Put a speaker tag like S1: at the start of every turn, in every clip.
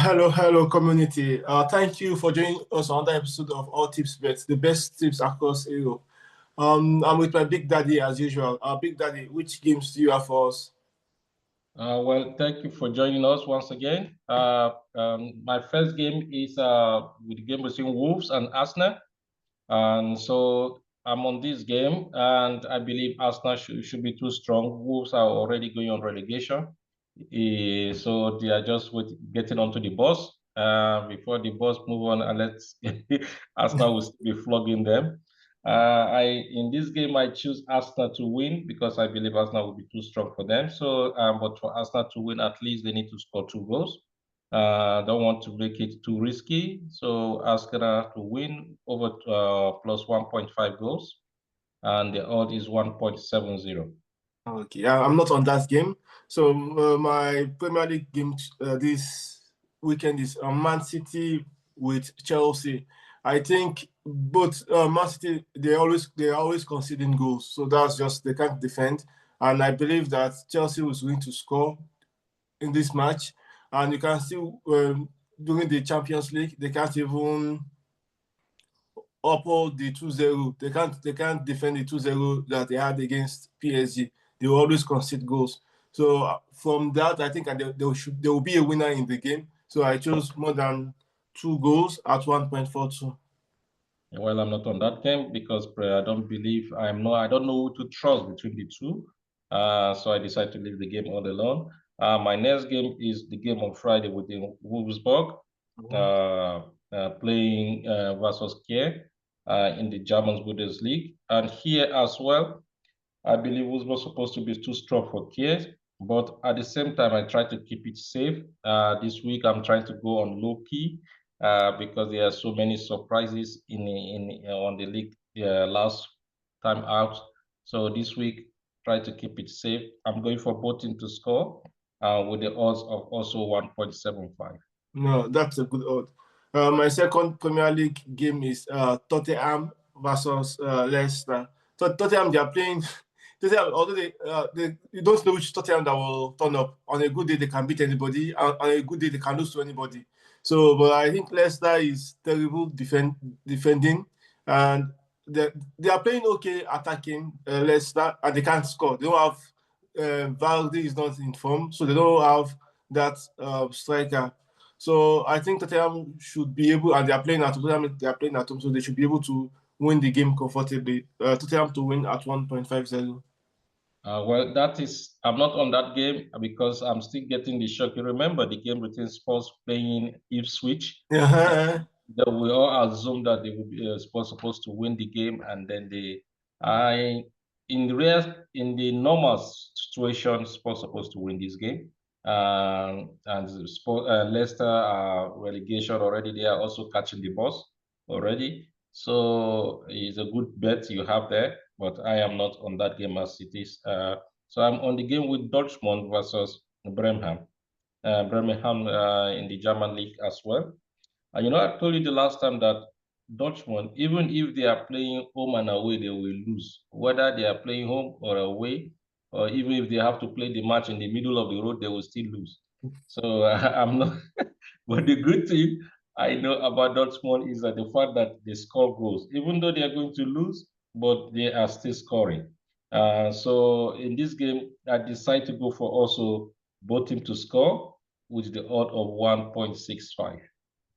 S1: Hello, community. Thank you for joining us on another episode of All Tips Bet, the best tips across Europe. I'm with my big daddy as usual. Big daddy, which games do you have for us?
S2: Well, thank you for joining us once again. My first game is with the game between Wolves and Arsenal. And so I'm on this game, and I believe Arsenal should be too strong. Wolves are already going on relegation. So they are just getting onto the bus. Before the bus move on, and let's Arsenal will be flogging them. In this game I choose Arsenal to win because I believe Arsenal will be too strong for them. So, but for Arsenal to win, at least they need to score 2 goals. Don't want to make it too risky. So Arsenal to win over plus 1.5 goals, and the odd is 1.70.
S1: Okay, I'm not on that game. So my Premier League game this weekend is Man City with Chelsea. I think both Man City they're always conceding goals, so that's just they can't defend. And I believe that Chelsea was going to score in this match, and you can see during the Champions League they can't even uphold the 2-0. They can't defend the 2-0 that they had against PSG. They will always concede goals. So from that, I think there will be a winner in the game. So I chose more than 2 goals at 1.42.
S2: Well, I'm not on that game because I don't believe I don't know who to trust between the two. So I decided to leave the game all alone. My next game is the game on Friday with the Wolfsburg, playing versus Kiel in the German Bundesliga. And here as well, I believe Wolfsburg supposed to be too strong for Kiel, but at the same time, I try to keep it safe. This week, I'm trying to go on low key because there are so many surprises in on the league last time out. So this week, try to keep it safe. I'm going for both teams to score with the odds of also 1.75.
S1: No, that's a good odd. My second Premier League game is Tottenham versus Leicester. Tottenham, they are playing. Tottenham, although they you don't know which Tottenham that will turn up. On a good day, they can beat anybody. On a good day, they can lose to anybody. So, but I think Leicester is terrible defending, and they are playing okay attacking Leicester, and they can't score. They don't have Valdi is not in form, so they don't have that striker. So I think Tottenham should be able, and they are playing at home. They are playing at home, so they should be able to win the game comfortably. Tottenham to win at 1.50.
S2: Well, I'm not on that game because I'm still getting the shock. You remember the game between Spurs playing Ipswich?
S1: Uh-huh.
S2: That we all assumed that they would be supposed to win the game, and then I, in the normal situation, Spurs supposed to win this game. And Leicester relegation already. They are also catching the bus already. So it's a good bet you have there, but I am not on that game as it is. So I'm on the game with Dortmund versus Birmingham. Birmingham in the German league as well. And I told you the last time that Dortmund, even if they are playing home and away, they will lose. Whether they are playing home or away, or even if they have to play the match in the middle of the road, they will still lose. So I'm not. But the good thing I know about Dortmund is that the fact that they score goals, even though they are going to lose, but they are still scoring. So in this game, I decided to go for also both teams to score with the odd of 1.65.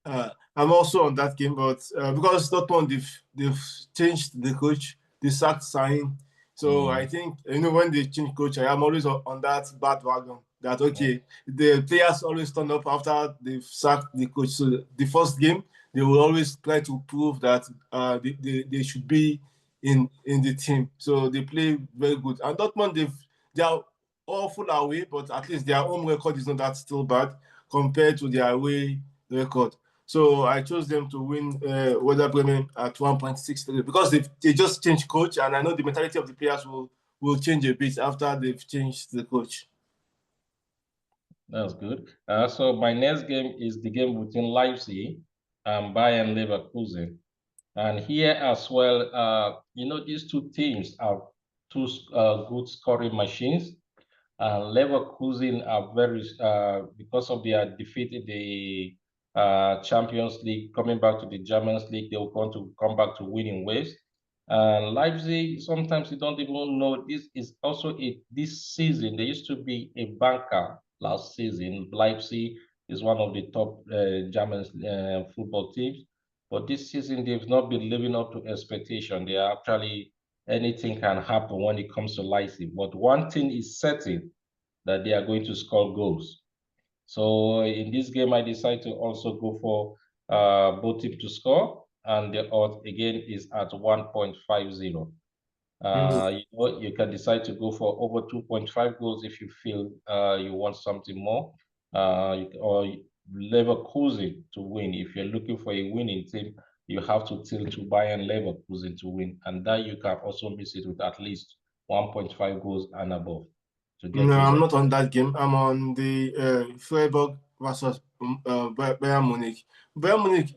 S1: I'm also on that game, but because Dortmund they've changed the coach, they sacked Sahin. So I think when they change coach, I am always on that bad wagon. That okay, the players always turn up after they've sacked the coach. So the first game, they will always try to prove that they should be in the team. So they play very good. And Dortmund they are awful away, but at least their home record is not that still bad compared to their away record. So I chose them to win Werder Bremen at 1.63 because they just changed coach, and I know the mentality of the players will change a bit after they've changed the coach.
S2: That's good. So my next game is the game between Leipzig and Bayern Leverkusen. And here as well, these two teams are two good scoring machines. Leverkusen are very, because of their defeat in the Champions League, coming back to the Germans League, they will want to come back to winning ways. Leipzig, sometimes you don't even know. This is also this season. There used to be a banker last season. Leipzig is one of the top German football teams, but this season they've not been living up to expectation. They are actually, anything can happen when it comes to Leipzig. But one thing is certain, that they are going to score goals. So in this game, I decided to also go for both teams to score, and the odds again is at 1.50. You can decide to go for over 2.5 goals if you feel you want something more, or Leverkusen to win. If you're looking for a winning team, you have to tilt to Bayern Leverkusen to win, and that you can also miss it with at least 1.5 goals and above to get
S1: No,
S2: those.
S1: I'm not on that game. I'm on the Freiburg versus Bayern Munich. Bayern Munich,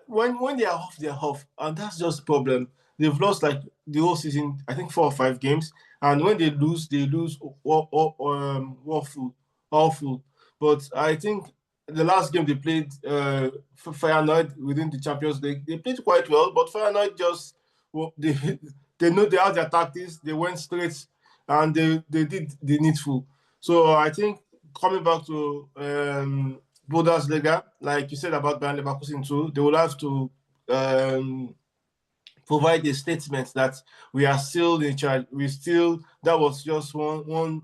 S1: when they are off, they're off, and that's just the problem. They've lost like the whole season, I think 4 or 5 games, and when they lose awful, awful. But I think the last game they played for Feyenoord within the Champions League, they played quite well, but Feyenoord just they they know they have their tactics. They went straight and they did the needful. So I think coming back to Bundesliga, like you said about Bayern Leverkusen too, they will have to provide a statement that we are still in charge. That was just one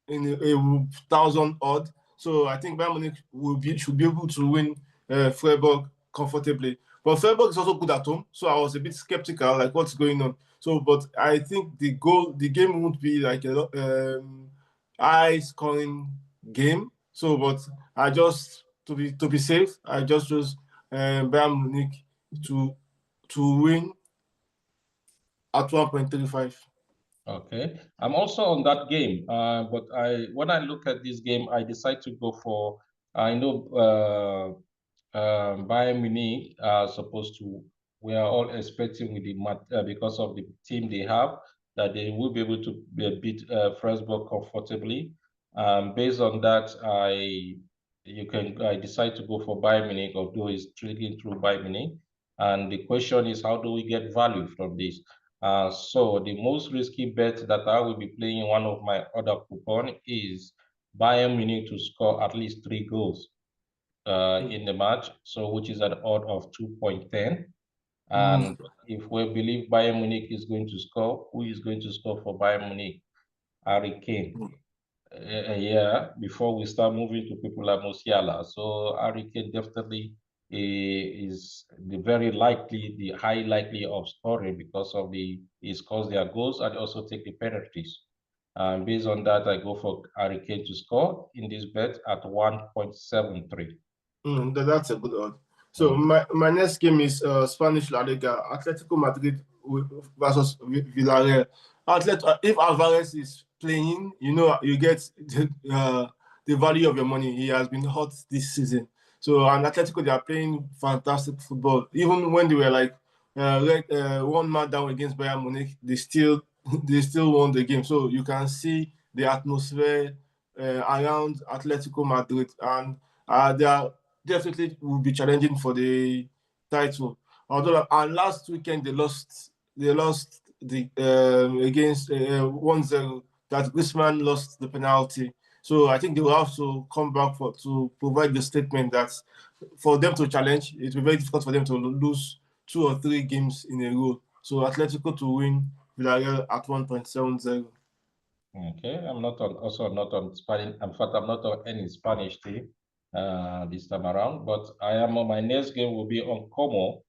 S1: in a thousand odd. So I think Bayern Munich should be able to win Freiburg comfortably. But Freiburg is also good at home, so I was a bit skeptical, like what's going on. So, but I think the game won't be like a high scoring game. So, but I just to be safe, I just chose Bayern Munich to win at 1.35.
S2: Okay, I'm also on that game, but when I look at this game, I decide to go for, I know Bayern Munich are supposed to, we are all expecting with the because of the team they have, that they will be able to beat Freiburg comfortably. Based on that, I decide to go for Bayern Munich, although it's trading through Bayern Munich. And the question is, how do we get value from this? So the most risky bet that I will be playing in one of my other coupon is Bayern Munich to score at least 3 goals in the match, so which is an odd of 2.10. And if we believe Bayern Munich is going to score, who is going to score for Bayern Munich? Harry Kane. Yeah, before we start moving to people like Musiala. So Harry Kane definitely is the high likely of scoring because of he scores their goals and also take the penalties. And based on that, I go for Harry Kane to score in this bet at 1.73.
S1: That's a good odd. So my next game is Spanish La Liga, Atletico Madrid versus Villarreal. If Alvarez is playing, you get the value of your money. He has been hot this season. So and Atletico, they are playing fantastic football. Even when they were like 1 man down against Bayern Munich, they still won the game. So you can see the atmosphere around Atletico Madrid, and they are definitely will be challenging for the title. Although last weekend they lost the against 1-0, that Griezmann lost the penalty. So I think they will have to come back to provide the statement that for them to challenge, it will be very difficult for them to lose 2 or 3 games in a row. So Atletico to win Villarreal at 1.70.
S2: Okay, I'm not on Spanish. In fact, I'm not on any Spanish team this time around, but I am on my next game will be on Como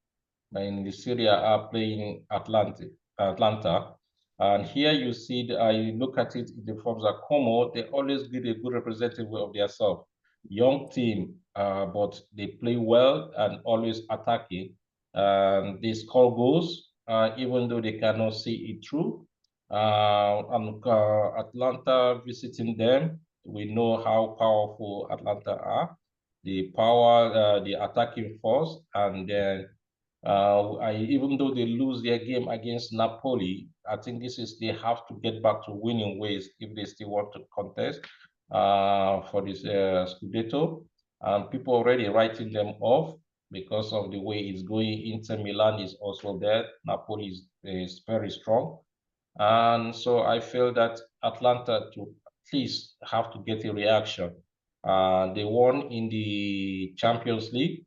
S2: in the Serie A playing Atlanta. And here you see, I look at it in the forms of Como, they always give a good representative of themselves. Young team, but they play well and always attacking. They score goals, even though they cannot see it through. Atlanta visiting them, we know how powerful Atlanta are. The power, the attacking force, and then Even though they lose their game against Napoli, I think they have to get back to winning ways if they still want to contest for this Scudetto. And people already writing them off because of the way it's going. Inter Milan is also there. Napoli is very strong. And so I feel that Atlanta to at least have to get a reaction. They won in the Champions League,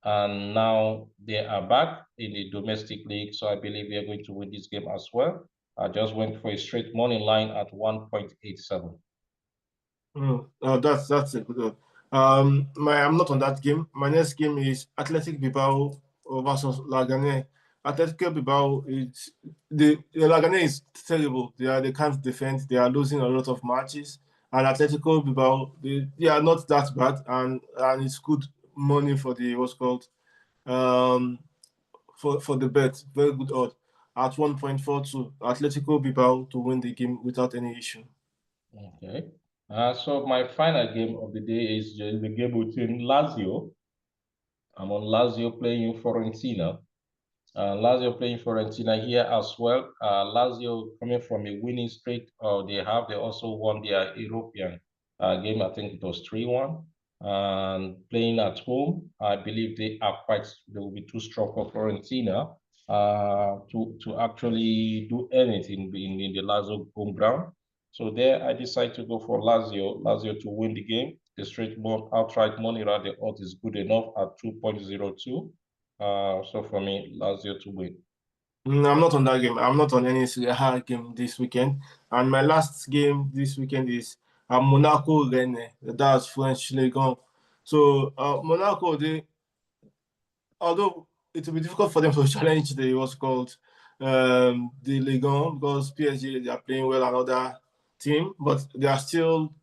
S2: and now they are back in the domestic league. So I believe we are going to win this game as well. I just went for a straight money line at 1.87.
S1: That's a good one. I'm not on that game. My next game is Athletic Bilbao versus Leganés. Atletico Bilbao the Leganés is terrible. They can't defend. They are losing a lot of matches. And Atletico Bilbao they are not that bad, and it's good money for the what's called um for the bet. Very good odd at 1.42. Atletico Bilbao to win the game without any issue.
S2: Okay. So my final game of the day is the game between Lazio. I'm on Lazio playing Fiorentina. Lazio playing Fiorentina here as well. Lazio coming from a winning streak. They also won their European game. I think it was 3-1. And playing at home, I believe they will be too strong for Fiorentina to actually do anything in the Lazio home ground. So there, I decide to go for Lazio to win the game. The straight outright money around the odds is good enough at 2.02. So for me, Lazio to win.
S1: I'm not on that game. I'm not on any Serie A game this weekend. And my last game this weekend is Monaco Rennes. That's French Ligue 1. So Monaco, although it will be difficult for them to challenge the what's called the Ligue 1 because PSG they are playing well another team, but they are still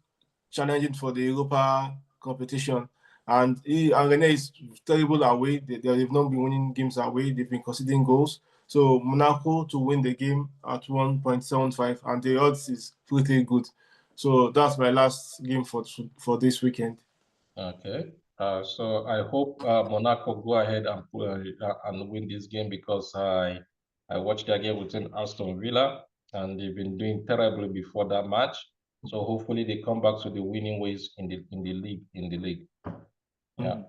S1: challenging for the Europa competition. And Rennes is terrible away. They've not been winning games away. They've been conceding goals. So Monaco to win the game at 1.75, and the odds is pretty good. So that's my last game for this weekend.
S2: Okay. So I hope Monaco go ahead and win this game because I watched their game within Aston Villa and they've been doing terribly before that match. So hopefully they come back to the winning ways in the league. Yeah.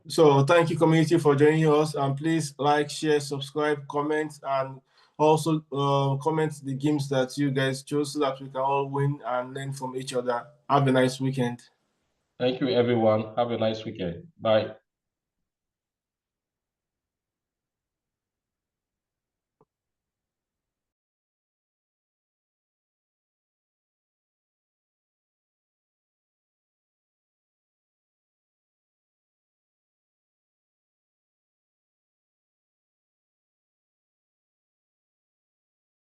S1: So thank you, community, for joining us, and please like, share, subscribe, comment, and also comment the games that you guys chose so that we can all win and learn from each other. Have a nice weekend.
S2: Thank you, everyone. Have a nice weekend. Bye.